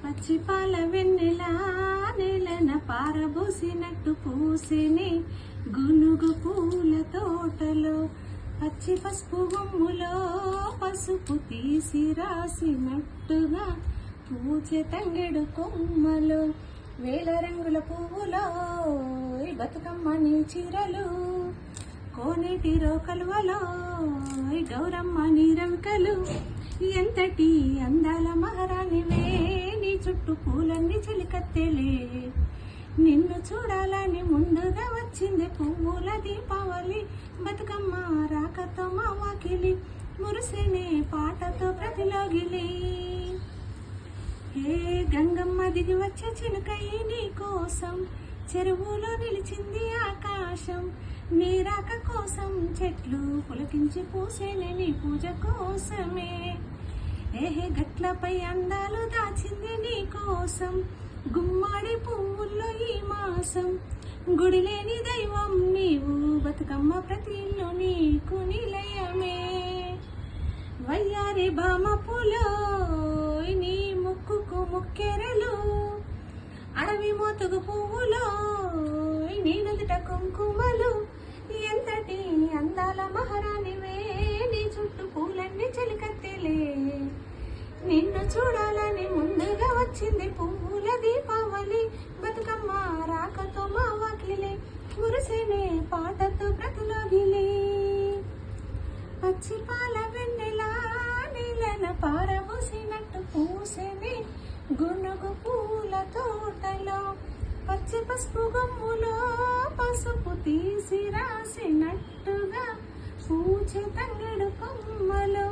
పచ్చిపాల వెన్నెలా నేలన పారబోసినట్టు పూసేనే గునుగు పూల తోటలో పచ్చి పసుపు గుమ్ములో పసుపు తీసి రాసినట్టుగా పూచె తంగెడు కొమ్మలు వేల రంగుల పువ్వులో బతుకమ్మ నీ చీరలు కోనేటి రోకలువలో గౌరమ్మ నీ రవికలు ఎంతటి అందాల మహారాణివే నీ చుట్టూ పూలన్నీ చిలికత్తెలే నిన్ను చూడాలని ముందుగా వచ్చింది పువ్వుల దీపావళి బతుకమ్మ రాకతో మా వాకిలి మురిసినే పాటతో ప్రతిలోగిలి ఏ గంగమ్మ దిగి వచ్చే చినుకయ్యి నీ కోసం చెరువులో నిలిచింది ఆకాశం నీ రాక కోసం చెట్లు పులకించి పూసేనే నీ పూజ కోసమే ఏహే గట్లపై అందాలు దాచింది నీ కోసం గుమ్మాడి పువ్వుల్లో ఈ మాసం గుడి లేని దైవం నీవు బతుకమ్మ ప్రతి ఇల్లు నీకు నిలయమే వయ్యారి బామ పూలో నీ ముక్కుకు ముక్కెరలు అడవి మోతుగు పువ్వులో నీ నుదుట కుంకుమలు ఎంతటి అందాల మహారాణివే నీ చుట్టూ పూలన్నీ చెలికత్తెలే నిన్ను చూడాలని ముందుగా వచ్చింది పువ్వుల దీపావళి బతుకమ్మ రాకతో మా వాకిలే మురిసినే పాటతో ప్రతిలోగిలే పచ్చిపాల వెన్నెలా నీలన పారబోసినట్టు పూసేనే గునుగు పూల తోటలో పచ్చి పసుపు గమ్ములో పసుపు తీసి రాసినట్టుగా పూచె తంగెడు కొమ్మలో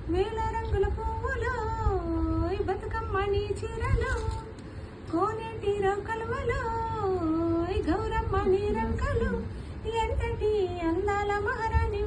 వేల రంగుల పువ్వులో బతుకమ్మ నీ చీరలో కోనేటి రోకలువలో గౌరమ్మ నీ రంకలు ఎంతటి అందాల మహారాణి